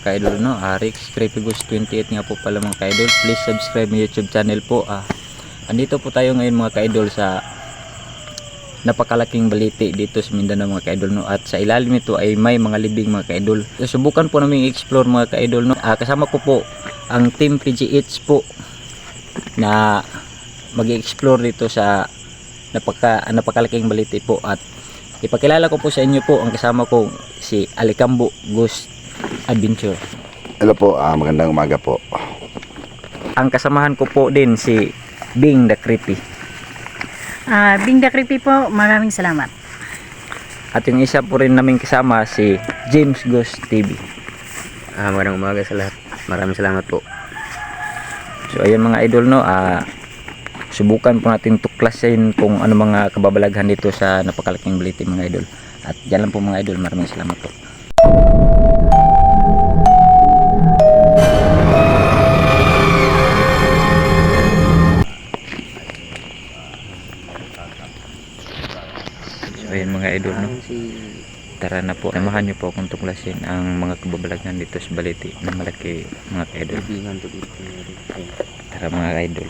mga ka-idol, no? Rex Creepy Ghost 28 nga po pala mga ka-idol. Please subscribe my YouTube channel po. Andito po tayo ngayon mga ka-idol sa napakalaking baliti dito sa Mindanao mga ka-idol, no? At sa ilalim nito ay may mga libing mga ka-idol. Subukan po namin i-explore mga ka-idol, no? Kasama ko po ang team PGH po na mag-i-explore dito sa napakalaking baliti po. At ipakilala ko po sa inyo po ang kasama ko, si Alicambo Ghost Adventure. Hello po, magandang umaga po. Ang kasamahan ko po din si Bing the Creepy. Bing the Creepy po, maraming salamat. At yung isa po rin naming kasama si James Ghost TV. Magandang umaga sa lahat. Maraming salamat po. So ayun mga idol, no, subukan po natin tuklasin kung ano mga kababalaghan dito sa napakalaking baliti mga idol. At yan lang po mga idol, maraming salamat po. So ayun mga idol, no, tara na po, samahan nyo po akong tuklasin ang mga kababalaghan dito sa baliti na malaki mga idol. Tara mga idol.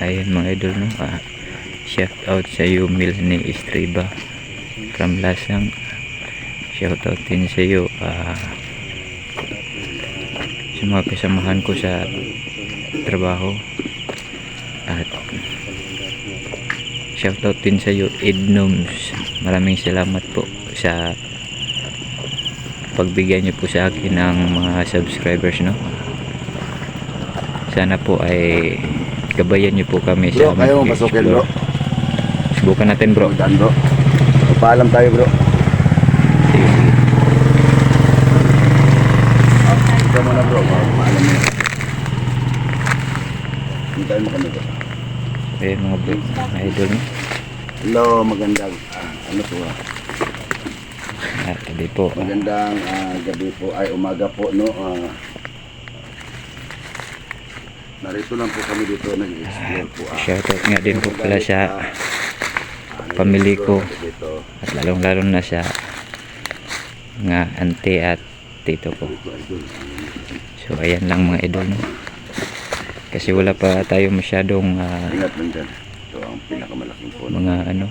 Ayun mga idol, no, shout out sa iyo Milne Estreba from Lasang. Shout out din sa iyo sa mga kasamahan ko sa trabaho. At shout out din sa iyo Ednoms. Maraming salamat po sa pagbigyan niyo po sa akin ng mga subscribers, no. Sana po ay gabayan niyo po kami Bro, sa kayo masukin bro. Subukan natin bro. Magandang bro. Paalam tayo bro. Sige, sige. Ito muna bro, paalam mo. Hintayin mo kami bro. Ayun mga bro, mga idol, no. Hello, magandang ano to Tabi po. magandang gabi po ay umaga po no. Narito lang po kami dito nag-explore po. Shoutout nga din po pala sa family ko. At lalong-lalo na sa mga auntie at tito ko. So ayan lang mga idol, no. Kasi wala pa tayo masyadong Ingat lang dyan. Ito ang pinakamalaking puno. mga ano,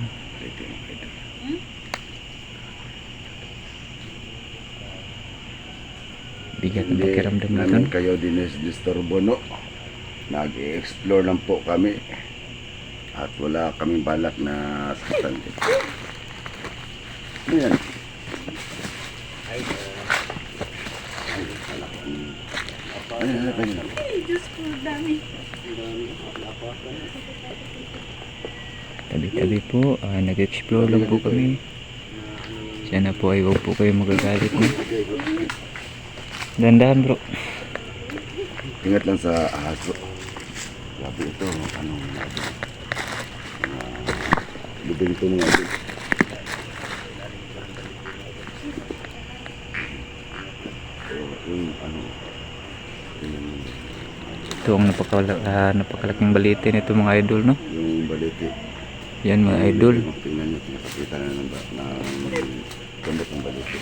bigat ng pakiramdam namin natin. kayo disturbo no. Nag-explore lang po kami. At wala kaming balak na saktan dito. Ano yan? Diyos ko, dami. Tabi-tabi po, nag-explore lang po kami. Sana po ay huwag po kayo magagalit, no. Dandahan bro. Ingat lang sa ahas bro. Grabe ito. Anong libing ito mga ito. Ito ang napakalaking baliti nito mga idol, no. Yung baliti. Yan mga idol. Tingnan nyo. Nakakita na ng kundot ng baliti.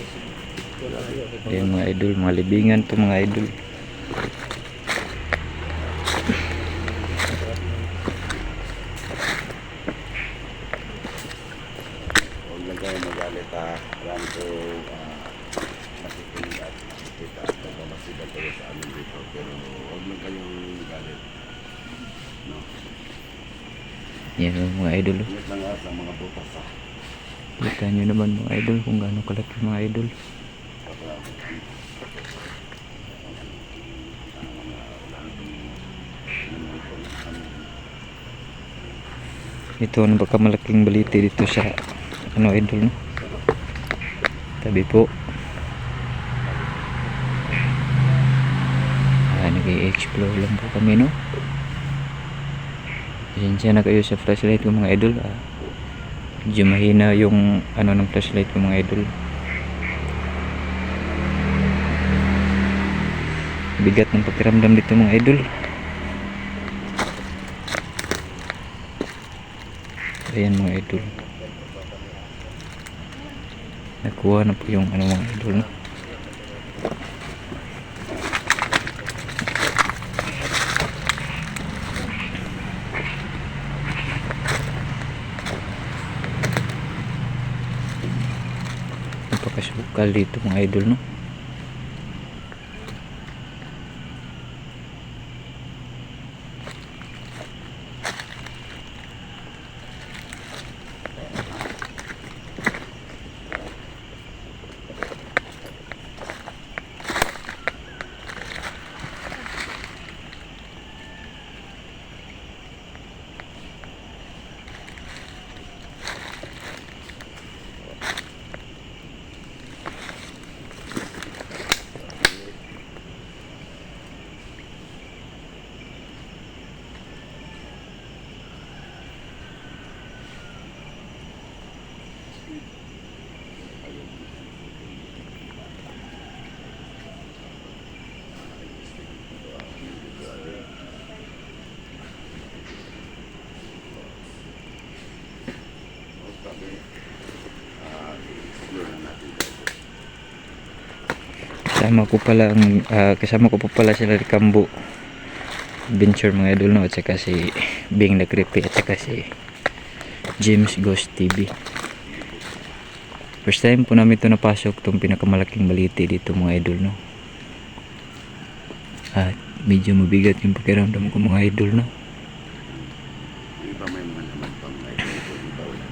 Ayan mga idol, mga libingan to mga idol. Huwag lang kayo magalit Yan po makikinig at makikita at pagmamasigal kayo sa amin dito. Pero huwag lang kayong magalit. No? Yan mga idol. Ingat lang sa mga butas Kita nyo naman mga idol kung gaano kalaki mga idol. Ito ang napaka malaking baliti dito sa ano idol, no? Tabi po. Nag-i-explore lang po kami, no? Pasensya na kayo sa flashlight ko mga idol. Medyo mahina yung ano ng flashlight ko mga idol. Bigat ng pakiramdam dito mga idol. Ayan mga idol. Nakuha na po yung ano mga idol, no? Napakasukal dito mga idol, no? Kasama ko po pala sila Rikambo Adventure mga idol, no? At saka si Bing the Creepy at saka si James Ghost TV. First time po namin ito napasok, itong pinakamalaking baliti dito mga idol, no? At medyo mabigat yung pakiramdam ko mga idol, no? Di ba may mga naman pang may ito ulan?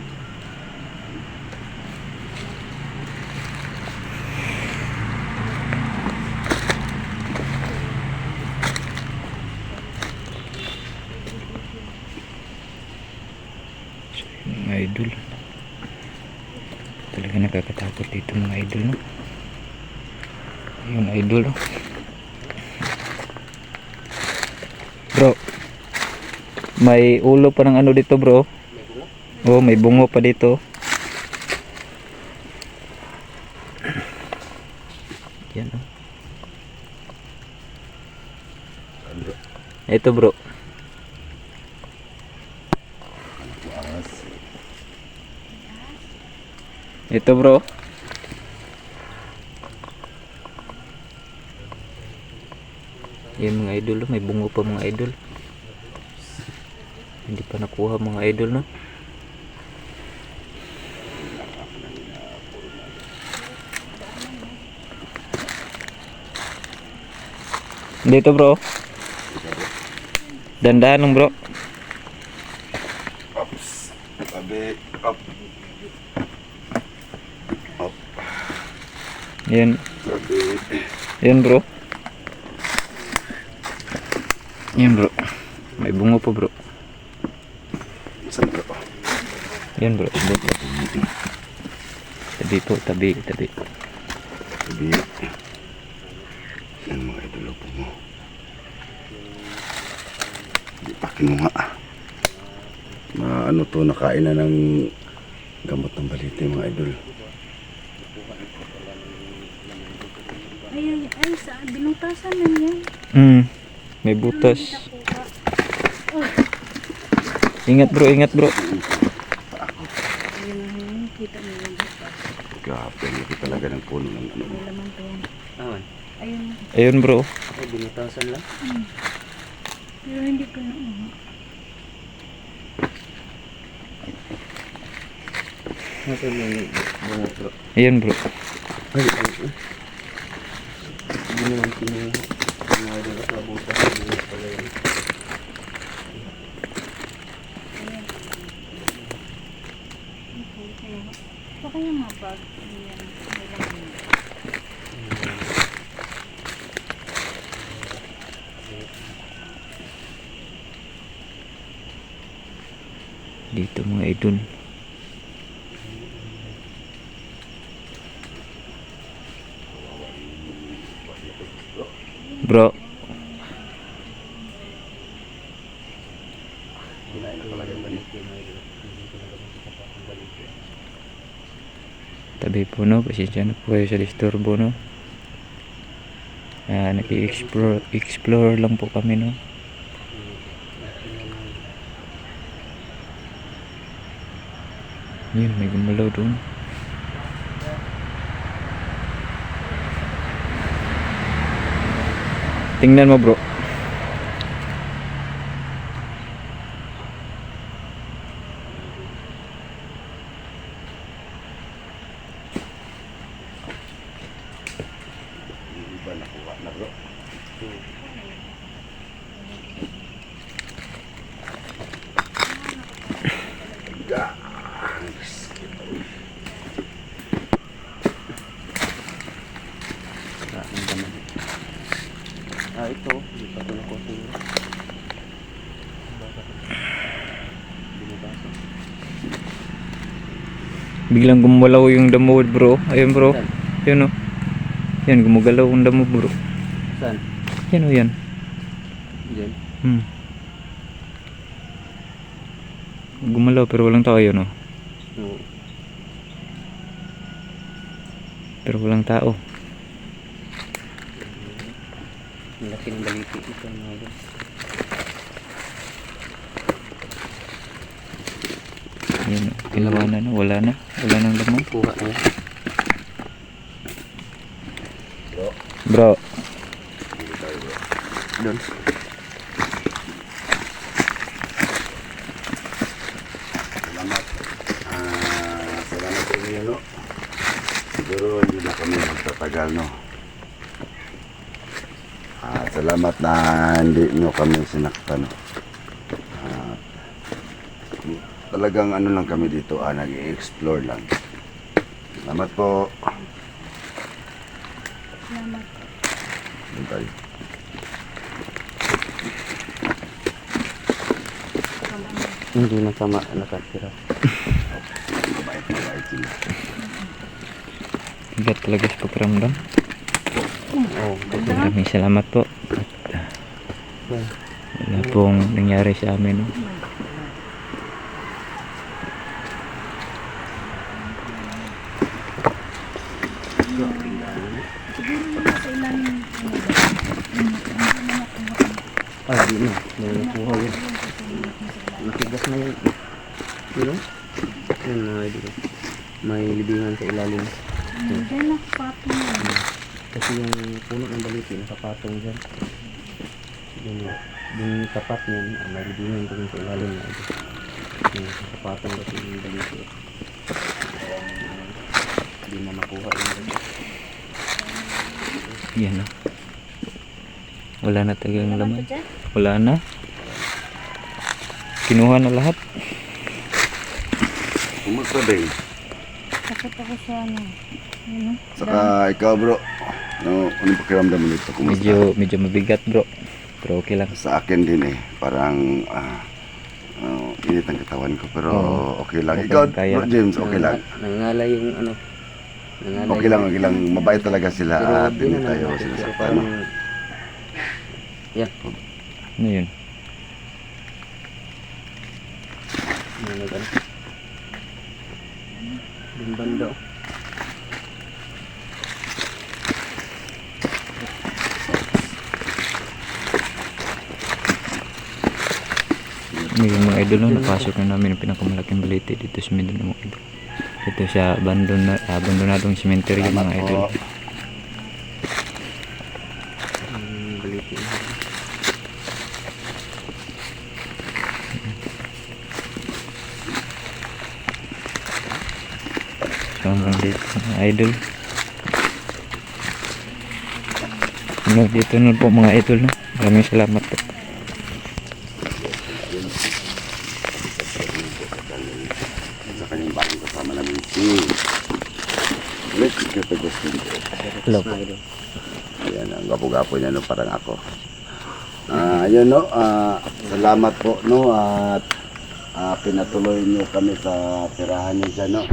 Mga idol, talaga nakakatakot dito mga idol, no? Ayun idol, no? Bro, may ulo pa ng ano dito bro. Oh, may bungo pa dito. Yan, oh. Ito bro. Ito bro. Yan mga idol, may bungo pa mga idol. Hindi pa nakuha mga idol, no? Dito bro. Dandahan lang bro. Ops. Tabi. Up. Up. Yan. Tabi. Yan bro. Yan bro. May bungo pa bro. Saan bro? Yan bro. Dito. Tabi po. Tabi. Tabi. Tabi. Yan mga idol po mo. Hindi pa kinuha. Ano to, nakain na ng gamot ng balite mga idol. Ay, sa binutasan na yan. May butas. Ingat bro, ingat bro. Ayun, kita mo yung butas. Grabe, hindi talaga ng puno ng ano. May laman pa yan. Awan. Ayun, Ayun bro. Ay, binutasan lang. pero hindi ko na Nasaan yung bunga bro? Ayun bro. Ay, ay, ay. Hindi naman kinuha. Kinuha doon sa butas. Butas pala yun. baka yung mga bag. Ayan, may laman. Dito mga idol. tabi po, no. Pasensya na po kayo sa disturbo, no. Nag-explore lang po kami, no. Yun, may gumalaw doon. Tingnan mo, bro. Iba nakuha na bro. Ito. Hindi pa ito nakuha. Binabasa. Biglang gumalaw yung damo, bro. Ayun, bro. Yun, oh. Yan, gumagalaw yung damo, bro. Saan? Yan, oh, yan. Diyan. Gumalaw pero walang tao, yun, oh. Oo. Pero walang tao. Ang laki ng baliti ito mga idol. Yan, oh. Kilawanan na, wala na. Wala nang damo. Kuha na yan. Bro. Doon. Salamat. Salamat sa inyo, no. Siguro hindi na kami magtatagal, no. Salamat na hindi nyo kami sinaktan, no. Talagang ano lang kami dito, nag-i-explore lang. Salamat po. Salamat. Doon tayo. Hindi na tama nakatira. Mabait sila. Igat talaga sa pakiramdam. Oo. Maraming salamat po. At wala pong nangyari sa amin, no. Di na. May nakuha yun. Nakigas na yun. Yun o? Yan mga idol. May libingan sa ilalim. Diyan nakapatong yan. Kasi yung puno ng baliti nakapatong dyan. Yung tapat niyan, may libingan doon sa ilalim na idol. Yung nakapatong kasi yung baliti. Hindi na makuha yun. Yan, oh. Wala na talagang laman. Wala na. Kinuha na lahat. Kumusta, Beng? Takot ako sa ano. Ano? Saka ikaw, bro. No, anong pakiramdam mo dito? Kumusta? Medyo mabigat, bro. Pero okay lang. Sa akin din eh. Parang init ang katawan ko. Pero Oo. okay lang. Okay Ikaw, lang, kaya bro lang. James, okay lang. Nangangalay yung ano. Nangangalay Okay lang, okay lang. Mabait talaga sila at di hindi naman tayo natin, pero sinasaktan. parang No? yan. Ano yun? Ano ba? Yung banda. Yung mga idol, no, napasok na namin ang pinakamalaking balite dito sa Mindanao, mga idol. Ito sa abandonadong cemetery, mga idol. Baliti. So hanggang dito, mga idol. Hanggang dito na po, mga idol, no. Maraming salamat po. Sa kanyang bagong kasama namin si Lex Agustin. Hello. Ayan, ang gapo-gapo niya, no, parang ako. Ayun, no, salamat po, no, at pinatuloy niyo kami sa tirahan niyo dyan, no.